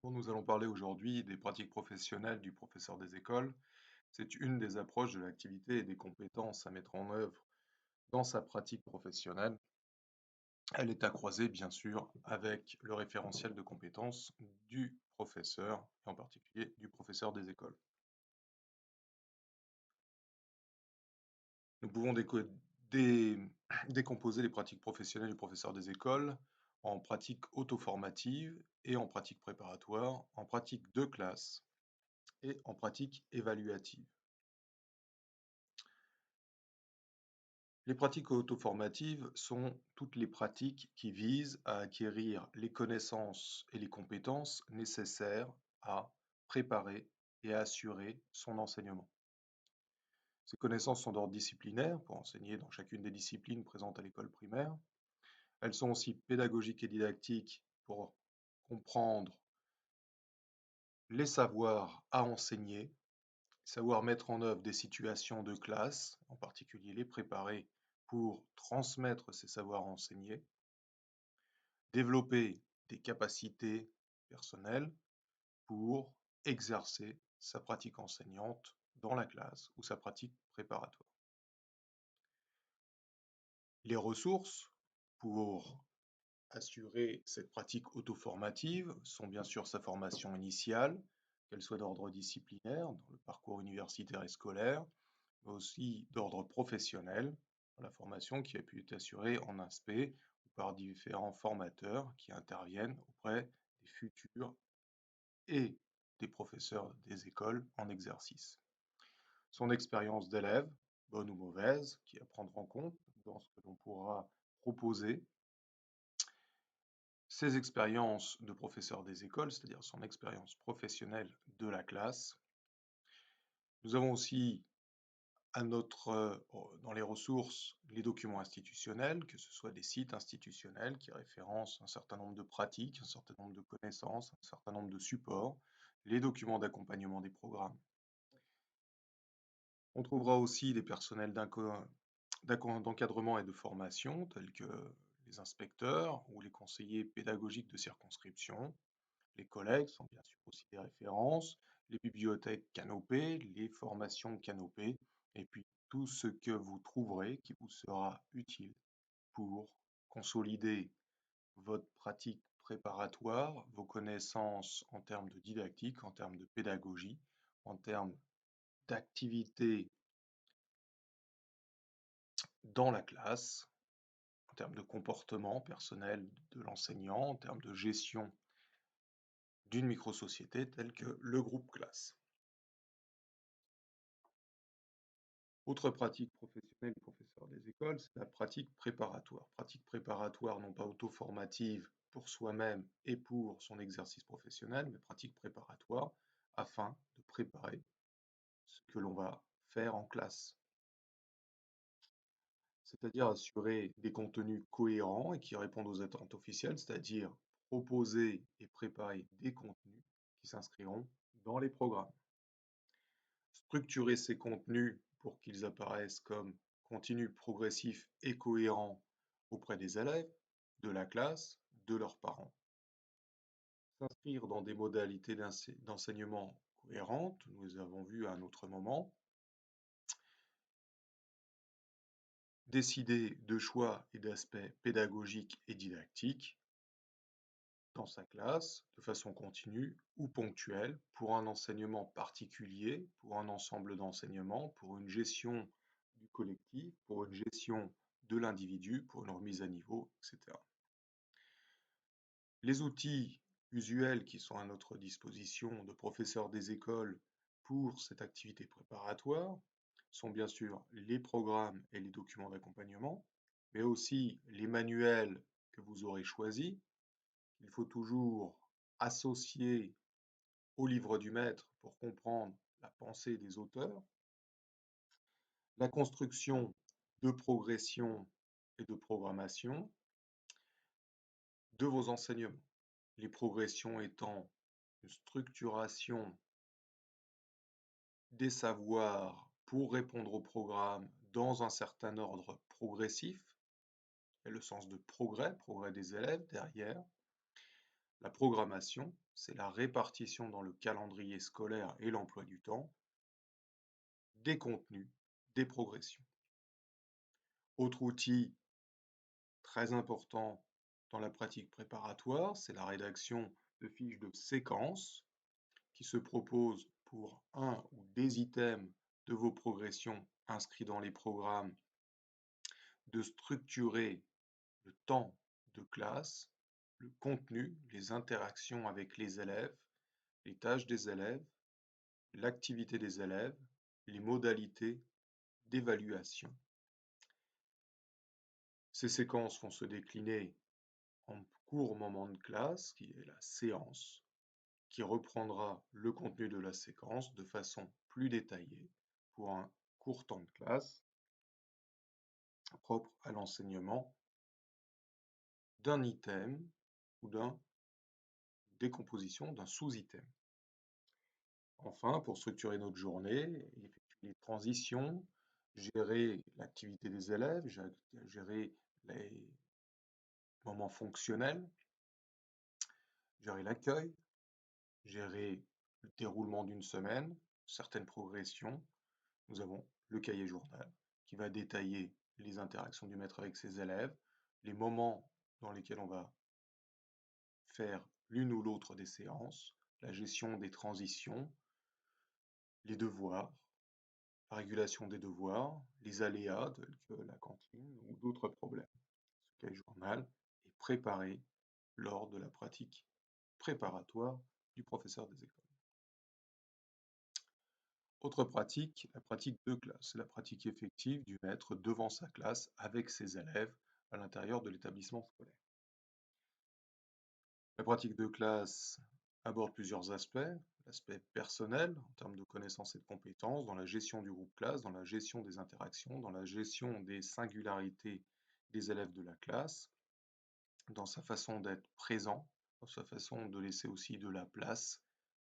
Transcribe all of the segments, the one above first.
Bon, nous allons parler aujourd'hui des pratiques professionnelles du professeur des écoles. C'est une des approches de l'activité et des compétences à mettre en œuvre dans sa pratique professionnelle. Elle est à croiser, bien sûr, avec le référentiel de compétences du professeur, et en particulier du professeur des écoles. Nous pouvons dé- décomposer les pratiques professionnelles du professeur des écoles en pratiques auto-formatives et en pratiques préparatoires, en pratiques de classe et en pratiques évaluatives. Les pratiques auto-formatives sont toutes les pratiques qui visent à acquérir les connaissances et les compétences nécessaires à préparer et à assurer son enseignement. Ces connaissances sont d'ordre disciplinaire pour enseigner dans chacune des disciplines présentes à l'école primaire. Elles sont aussi pédagogiques et didactiques pour comprendre les savoirs à enseigner, savoir mettre en œuvre des situations de classe, en particulier les préparer pour transmettre ces savoirs enseignés, développer des capacités personnelles pour exercer sa pratique enseignante dans la classe ou sa pratique préparatoire. Les ressources pour assurer cette pratique auto-formative sont bien sûr sa formation initiale, qu'elle soit d'ordre disciplinaire, dans le parcours universitaire et scolaire, mais aussi d'ordre professionnel, dans la formation qui a pu être assurée en aspect ou par différents formateurs qui interviennent auprès des futurs et des professeurs des écoles en exercice. Son expérience d'élève, bonne ou mauvaise, qui est à prendre en compte dans ce que l'on pourra proposer. Ses expériences de professeur des écoles, c'est-à-dire son expérience professionnelle de la classe. Nous avons aussi dans les ressources les documents institutionnels, que ce soit des sites institutionnels qui référencent un certain nombre de pratiques, un certain nombre de connaissances, un certain nombre de supports, les documents d'accompagnement des programmes. On trouvera aussi des personnels d'encadrement et de formation, tels que les inspecteurs ou les conseillers pédagogiques de circonscription. Les collègues sont bien sûr aussi des références, les bibliothèques Canopé, les formations Canopé, et puis tout ce que vous trouverez qui vous sera utile pour consolider votre pratique préparatoire, vos connaissances en termes de didactique, en termes de pédagogie, en termes d'activité dans la classe, en termes de comportement personnel de l'enseignant, en termes de gestion d'une microsociété telle que le groupe classe. Autre pratique professionnelle du professeur des écoles, c'est la pratique préparatoire. Pratique préparatoire non pas auto-formative pour soi-même et pour son exercice professionnel, mais pratique préparatoire afin de préparer ce que l'on va faire en classe. C'est-à-dire assurer des contenus cohérents et qui répondent aux attentes officielles, c'est-à-dire proposer et préparer des contenus qui s'inscriront dans les programmes. Structurer ces contenus pour qu'ils apparaissent comme continus progressifs et cohérents auprès des élèves, de la classe, de leurs parents. S'inscrire dans des modalités d'enseignement cohérentes, nous les avons vues à un autre moment. Décider de choix et d'aspects pédagogiques et didactiques dans sa classe, de façon continue ou ponctuelle, pour un enseignement particulier, pour un ensemble d'enseignements, pour une gestion du collectif, pour une gestion de l'individu, pour une remise à niveau, etc. Les outils usuels qui sont à notre disposition de professeurs des écoles pour cette activité préparatoire sont bien sûr les programmes et les documents d'accompagnement, mais aussi les manuels que vous aurez choisis. Il faut toujours associer au livre du maître pour comprendre la pensée des auteurs, la construction de progression et de programmation de vos enseignements. Les progressions étant une structuration des savoirs pour répondre au programme dans un certain ordre progressif, et le sens de progrès, progrès des élèves derrière. La programmation, c'est la répartition dans le calendrier scolaire et l'emploi du temps des contenus, des progressions. Autre outil très important dans la pratique préparatoire, c'est la rédaction de fiches de séquences qui se proposent pour un ou des items de vos progressions inscrits dans les programmes de structurer le temps de classe, le contenu, les interactions avec les élèves, les tâches des élèves, l'activité des élèves, les modalités d'évaluation. Ces séquences vont se décliner en court moment de classe, qui est la séance, qui reprendra le contenu de la séquence de façon plus détaillée pour un court temps de classe propre à l'enseignement d'un item ou d'une décomposition d'un sous-item. Enfin, pour structurer notre journée, effectuer les transitions, gérer l'activité des élèves, gérer les moments fonctionnels, gérer l'accueil, gérer le déroulement d'une semaine, certaines progressions. Nous avons le cahier journal qui va détailler les interactions du maître avec ses élèves, les moments dans lesquels on va faire l'une ou l'autre des séances, la gestion des transitions, les devoirs, la régulation des devoirs, les aléas tels que la cantine ou d'autres problèmes. Ce cahier journal est préparé lors de la pratique préparatoire du professeur des écoles. Autre pratique, la pratique de classe, c'est la pratique effective du maître devant sa classe avec ses élèves à l'intérieur de l'établissement scolaire. La pratique de classe aborde plusieurs aspects. L'aspect personnel, en termes de connaissances et de compétences, dans la gestion du groupe classe, dans la gestion des interactions, dans la gestion des singularités des élèves de la classe, dans sa façon d'être présent, dans sa façon de laisser aussi de la place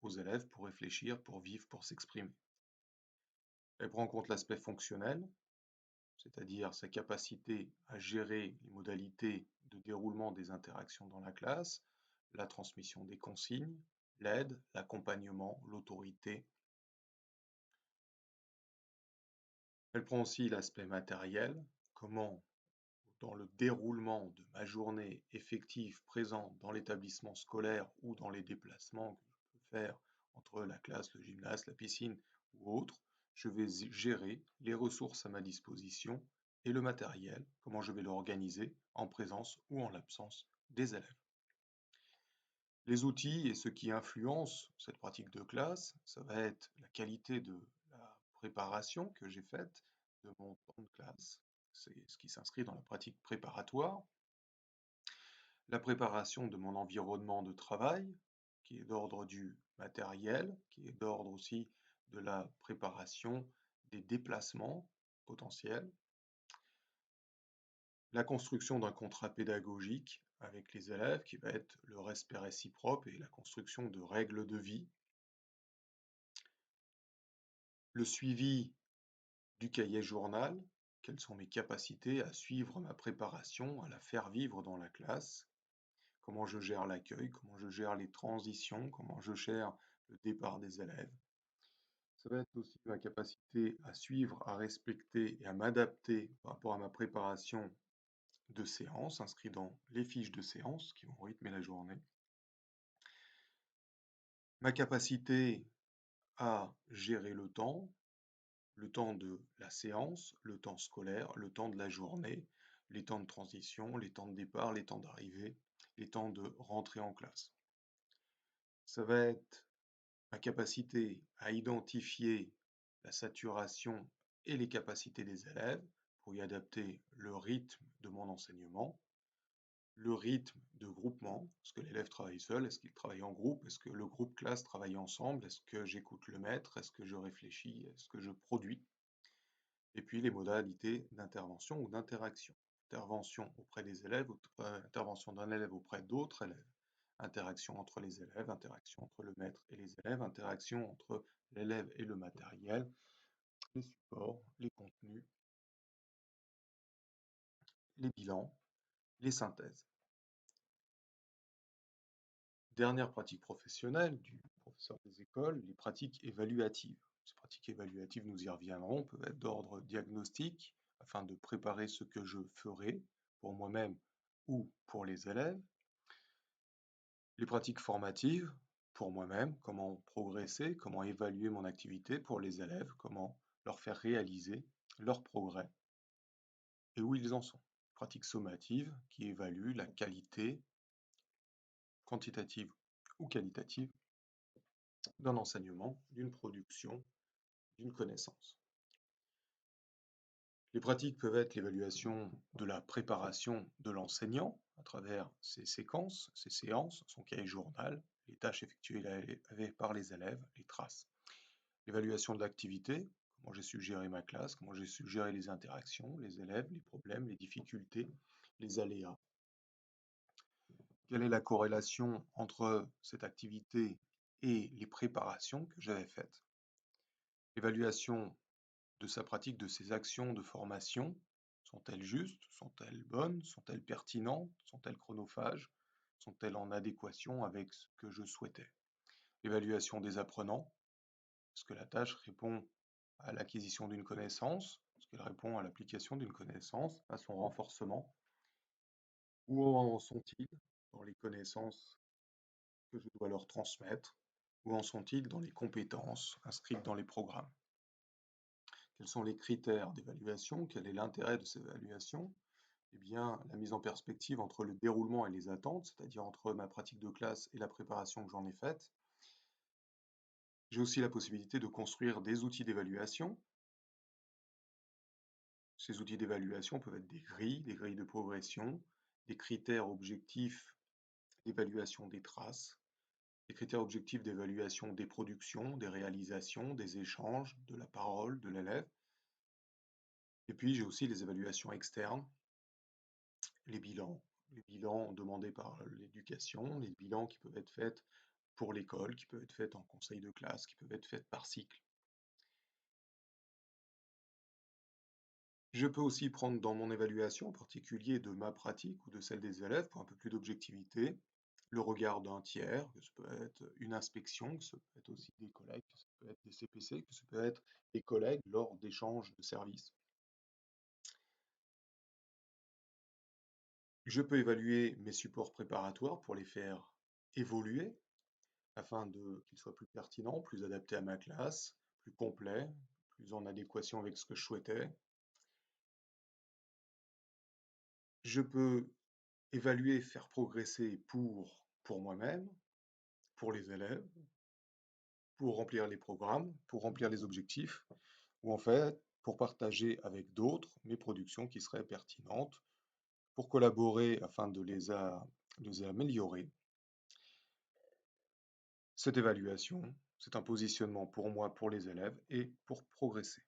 aux élèves pour réfléchir, pour vivre, pour s'exprimer. Elle prend en compte l'aspect fonctionnel, c'est-à-dire sa capacité à gérer les modalités de déroulement des interactions dans la classe, la transmission des consignes, l'aide, l'accompagnement, l'autorité. Elle prend aussi l'aspect matériel, comment, dans le déroulement de ma journée effective présente dans l'établissement scolaire ou dans les déplacements que je peux faire entre la classe, le gymnase, la piscine ou autre, je vais gérer les ressources à ma disposition et le matériel, comment je vais l'organiser en présence ou en l'absence des élèves. Les outils et ce qui influence cette pratique de classe, ça va être la qualité de la préparation que j'ai faite de mon temps de classe, c'est ce qui s'inscrit dans la pratique préparatoire, la préparation de mon environnement de travail, qui est d'ordre du matériel, qui est d'ordre aussi de la préparation des déplacements potentiels, la construction d'un contrat pédagogique avec les élèves, qui va être le respect réciproque et la construction de règles de vie, le suivi du cahier journal, quelles sont mes capacités à suivre ma préparation, à la faire vivre dans la classe, comment je gère l'accueil, comment je gère les transitions, comment je gère le départ des élèves. Ça va être aussi ma capacité à suivre, à respecter et à m'adapter par rapport à ma préparation de séance, inscrit dans les fiches de séance qui vont rythmer la journée. Ma capacité à gérer le temps de la séance, le temps scolaire, le temps de la journée, les temps de transition, les temps de départ, les temps d'arrivée, les temps de rentrée en classe. Ça va être ma capacité à identifier la saturation et les capacités des élèves pour y adapter le rythme de mon enseignement, le rythme de groupement, est-ce que l'élève travaille seul, est-ce qu'il travaille en groupe, est-ce que le groupe classe travaille ensemble, est-ce que j'écoute le maître, est-ce que je réfléchis, est-ce que je produis, et puis les modalités d'intervention ou d'interaction. Intervention auprès des élèves, intervention d'un élève auprès d'autres élèves, interaction entre les élèves, interaction entre le maître et les élèves, interaction entre l'élève et le matériel, les supports, les contenus, les bilans, les synthèses. Dernière pratique professionnelle du professeur des écoles, les pratiques évaluatives. Ces pratiques évaluatives, nous y reviendrons, peuvent être d'ordre diagnostique, afin de préparer ce que je ferai pour moi-même ou pour les élèves. Les pratiques formatives, pour moi-même, comment progresser, comment évaluer mon activité pour les élèves, comment leur faire réaliser leurs progrès et où ils en sont. Pratiques sommatives qui évaluent la qualité quantitative ou qualitative d'un enseignement, d'une production, d'une connaissance. Les pratiques peuvent être l'évaluation de la préparation de l'enseignant à travers ses séquences, ses séances, son cahier journal, les tâches effectuées par les élèves, les traces. L'évaluation de l'activité, comment j'ai su gérer ma classe, comment j'ai su gérer les interactions, les élèves, les problèmes, les difficultés, les aléas. Quelle est la corrélation entre cette activité et les préparations que j'avais faites? L'évaluation de sa pratique, de ses actions de formation. Sont-elles justes? Sont-elles bonnes? Sont-elles pertinentes? Sont-elles chronophages? Sont-elles en adéquation avec ce que je souhaitais? L'évaluation des apprenants. Est-ce que la tâche répond à l'acquisition d'une connaissance? Est-ce qu'elle répond à l'application d'une connaissance, à son renforcement? Où en sont-ils dans les connaissances que je dois leur transmettre? Où en sont-ils dans les compétences inscrites dans les programmes? Quels sont les critères d'évaluation? Quel est l'intérêt de ces évaluations? Eh bien, la mise en perspective entre le déroulement et les attentes, c'est-à-dire entre ma pratique de classe et la préparation que j'en ai faite. J'ai aussi la possibilité de construire des outils d'évaluation. Ces outils d'évaluation peuvent être des grilles de progression, des critères objectifs d'évaluation des traces, des critères objectifs d'évaluation des productions, des réalisations, des échanges, de la parole de l'élève. Et puis, j'ai aussi les évaluations externes, les bilans demandés par l'éducation, les bilans qui peuvent être faits pour l'école, qui peuvent être faits en conseil de classe, qui peuvent être faits par cycle. Je peux aussi prendre dans mon évaluation, en particulier de ma pratique ou de celle des élèves, pour un peu plus d'objectivité, le regard d'un tiers, que ce peut être une inspection, que ce peut être aussi des collègues, que ce peut être des CPC, que ce peut être des collègues lors d'échanges de services. Je peux évaluer mes supports préparatoires pour les faire évoluer afin qu'ils soient plus pertinents, plus adaptés à ma classe, plus complets, plus en adéquation avec ce que je souhaitais. Je peux évaluer, faire progresser pour moi-même, pour les élèves, pour remplir les programmes, pour remplir les objectifs, ou en fait pour partager avec d'autres mes productions qui seraient pertinentes, pour collaborer afin de les améliorer. Cette évaluation, c'est un positionnement pour moi, pour les élèves et pour progresser.